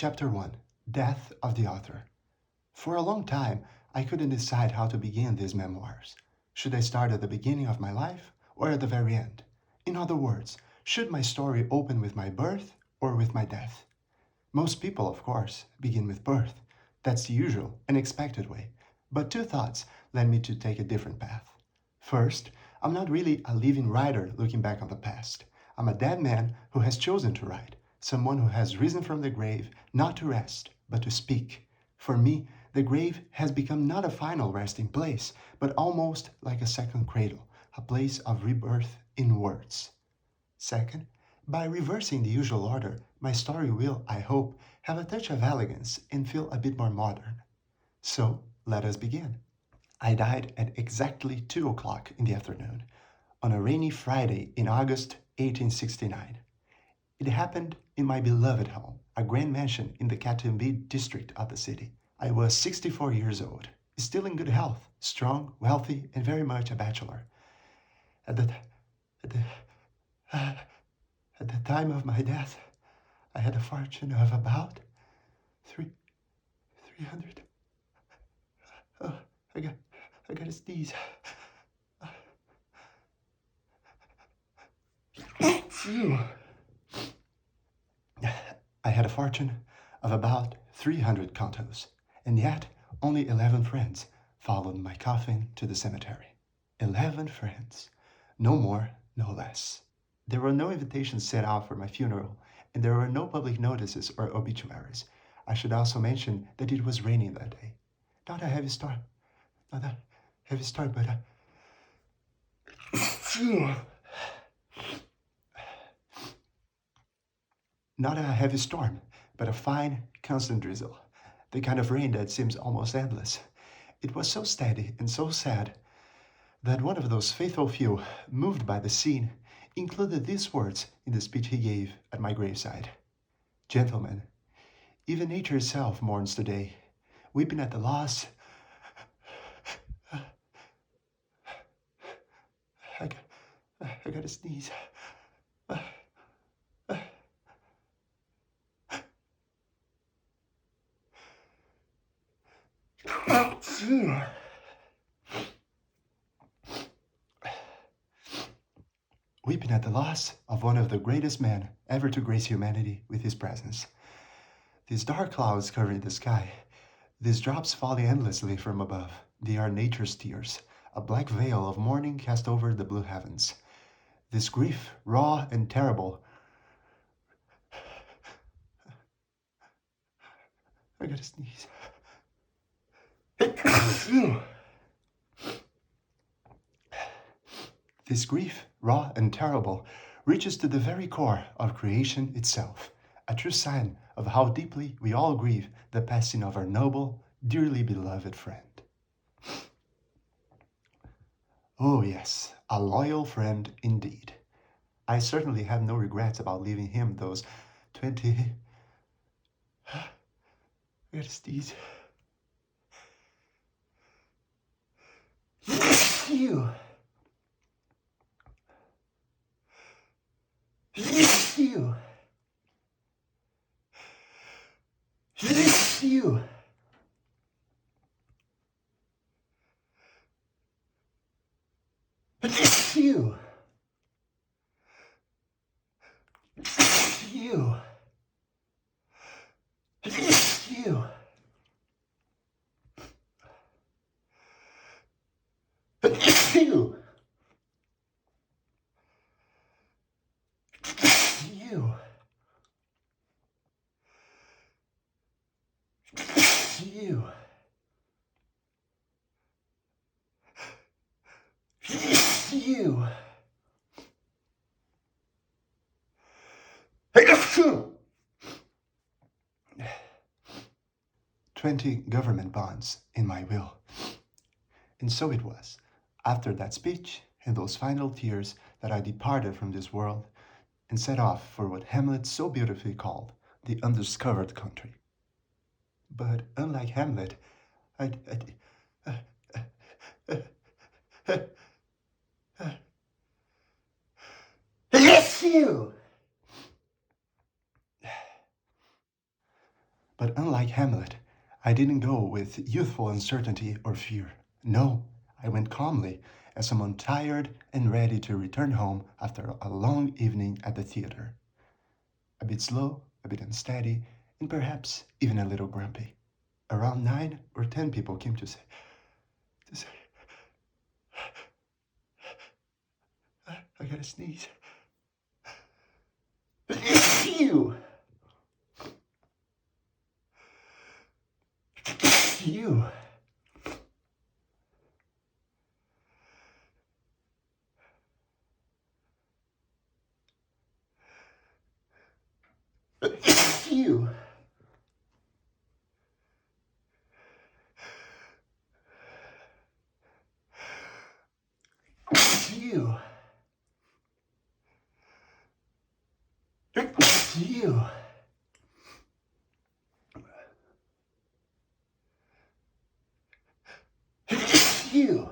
Chapter 1. Death of the Author. For a long time, I couldn't decide how to begin these memoirs. Should I start at the beginning of my life or at the very end? In other words, should my story open with my birth or with my death? Most people, of course, begin with birth. That's the usual and expected way. But two thoughts led me to take a different path. First, I'm not really a living writer looking back on the past. I'm a dead man who has chosen to write, someone who has risen from the grave not to rest, but to speak. For me, the grave has become not a final resting place, but almost like a second cradle, a place of rebirth in words. Second, by reversing the usual order, my story will, I hope, have a touch of elegance and feel a bit more modern. So, let us begin. I died at exactly 2 o'clock in the afternoon, on a rainy Friday in August 1869. It happened in my beloved home, a grand mansion in the Catumbi district of the city. I was 64 years old, still in good health, strong, wealthy, and very much a bachelor. At the, at the, at the time of my death, I had a fortune of about 300. Oh, I got to sneeze. Phew. I had a fortune of about 300 contos, and yet only 11 friends followed my coffin to the cemetery. 11 friends. No more, no less. There were no invitations sent out for my funeral, and there were no public notices or obituaries. I should also mention that it was raining that day. Not a heavy storm, but not a heavy storm, but a fine, constant drizzle, the kind of rain that seems almost endless. It was so steady and so sad that one of those faithful few, moved by the scene, included these words in the speech he gave at my graveside. Gentlemen, even nature itself mourns today, weeping at the loss. I gotta sneeze. Weeping at the loss of one of the greatest men ever to grace humanity with his presence. These dark clouds covering the sky, these drops falling endlessly from above, they are nature's tears, a black veil of mourning cast over the blue heavens. This grief, raw and terrible. I gotta sneeze. This grief, raw and terrible, reaches to the very core of creation itself, a true sign of how deeply we all grieve the passing of our noble, dearly beloved friend. Oh yes, a loyal friend indeed. I certainly have no regrets about leaving him those 20... I gotta sneeze. You. You. You. You. You. You. You. You. You. You. 20 government bonds in my will. And so it was, after that speech and those final tears, that I departed from this world and set off for what Hamlet so beautifully called the undiscovered country. But unlike Hamlet, Yes, you! But unlike Hamlet, I didn't go with youthful uncertainty or fear. No, I went calmly, as someone tired and ready to return home after a long evening at the theater. A bit slow, a bit unsteady, and perhaps even a little grumpy. Around 9 or 10 people came to say, I gotta sneeze. You! You! You! You! You! You!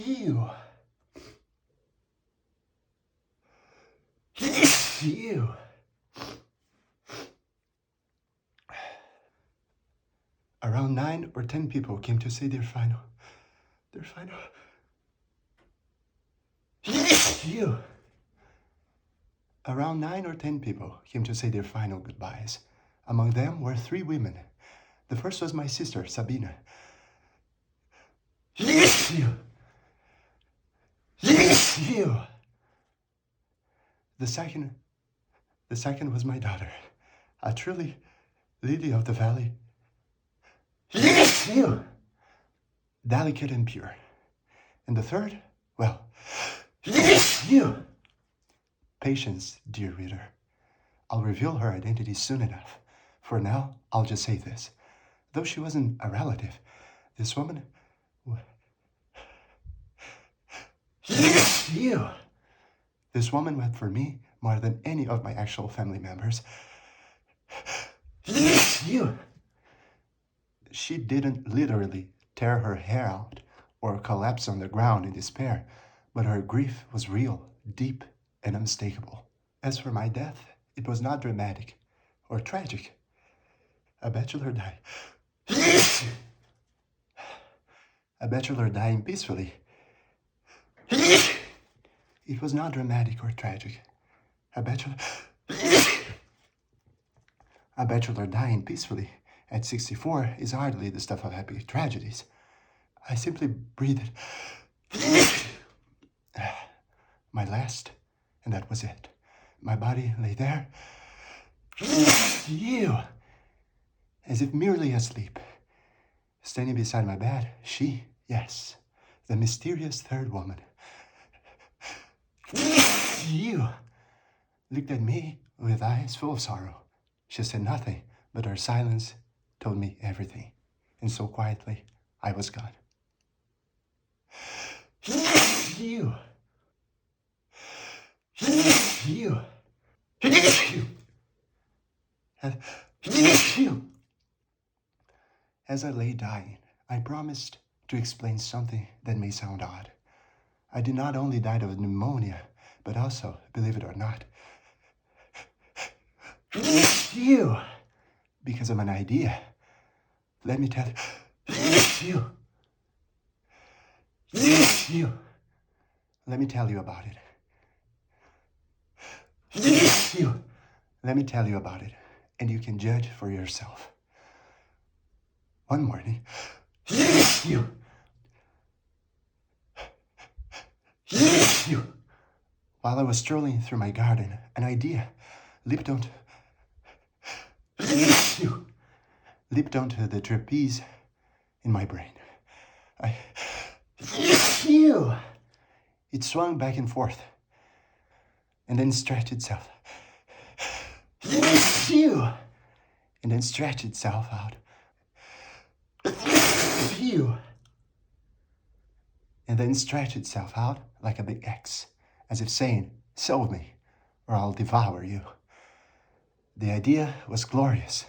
You! You! Around 9 or 10 people came to say their final. You! Around 9 or 10 people came to say their final goodbyes. Among them were 3 women. The first was my sister, Sabina. You! You! The second was my daughter, a truly lily of the valley. You! Delicate and pure. And the third, well, you! Patience, dear reader. I'll reveal her identity soon enough. For now, I'll just say this. Though she wasn't a relative, this woman... You! This woman wept for me more than any of my actual family members. You! She didn't literally tear her hair out or collapse on the ground in despair, but her grief was real, deep, and unmistakable. As for my death, it was not dramatic or tragic. A bachelor died. A bachelor dying peacefully. It was not dramatic or tragic. A bachelor dying peacefully at 64 is hardly the stuff of happy tragedies. I simply breathed my last, and that was it. My body lay there, you, as if merely asleep. Standing beside my bed, she, yes, the mysterious third woman, you, looked at me with eyes full of sorrow. She said nothing, but her silence told me everything. And so quietly, I was gone. You. You. You. As I lay dying, I promised to explain something that may sound odd. I did not only die of pneumonia, but also, believe it or not, you, because of an idea. Let me tell you. You. Let me tell you about it. You. Let me tell you about it, and you can judge for yourself. One morning, you. While I was strolling through my garden, an idea leaped onto the trapeze in my brain. It swung back and forth, and then stretched itself. And then stretched itself out. And then stretched itself out like a big X, as if saying, solve me, or I'll devour you. The idea was glorious.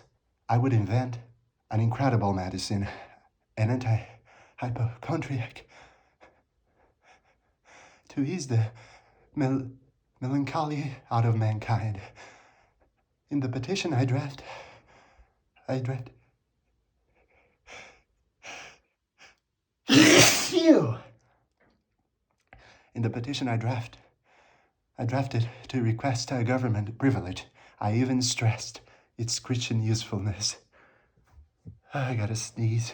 I would invent an incredible medicine, an anti-hypochondriac, to ease the mel- melancholy out of mankind. In the petition I draft, you. In the petition I drafted to request a government privilege. I even stressed its Christian usefulness. I gotta sneeze.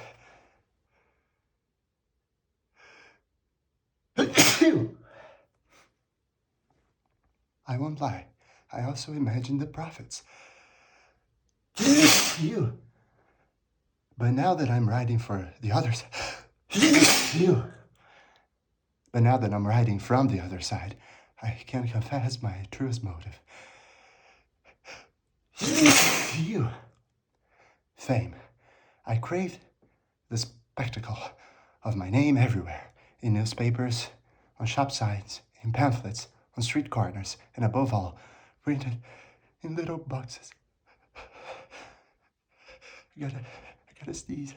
I won't lie. I also imagined the prophets. You. But now that I'm writing for the others, you. But now that I'm writing from the other side, I can confess my truest motive. You. Fame. I craved the spectacle of my name everywhere, in newspapers, on shop signs, in pamphlets, on street corners, and above all, printed in little boxes. I gotta sneeze.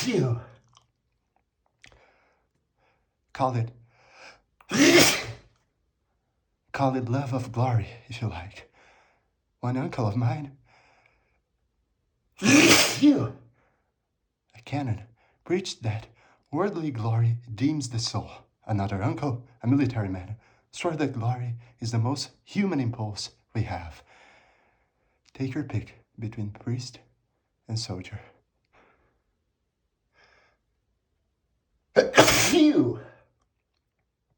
You. Call it love of glory, if you like. One uncle of mine, you, a canon, preached that worldly glory deems the soul. Another uncle, a military man, swore that glory is the most human impulse we have. Take your pick between priest and soldier. You!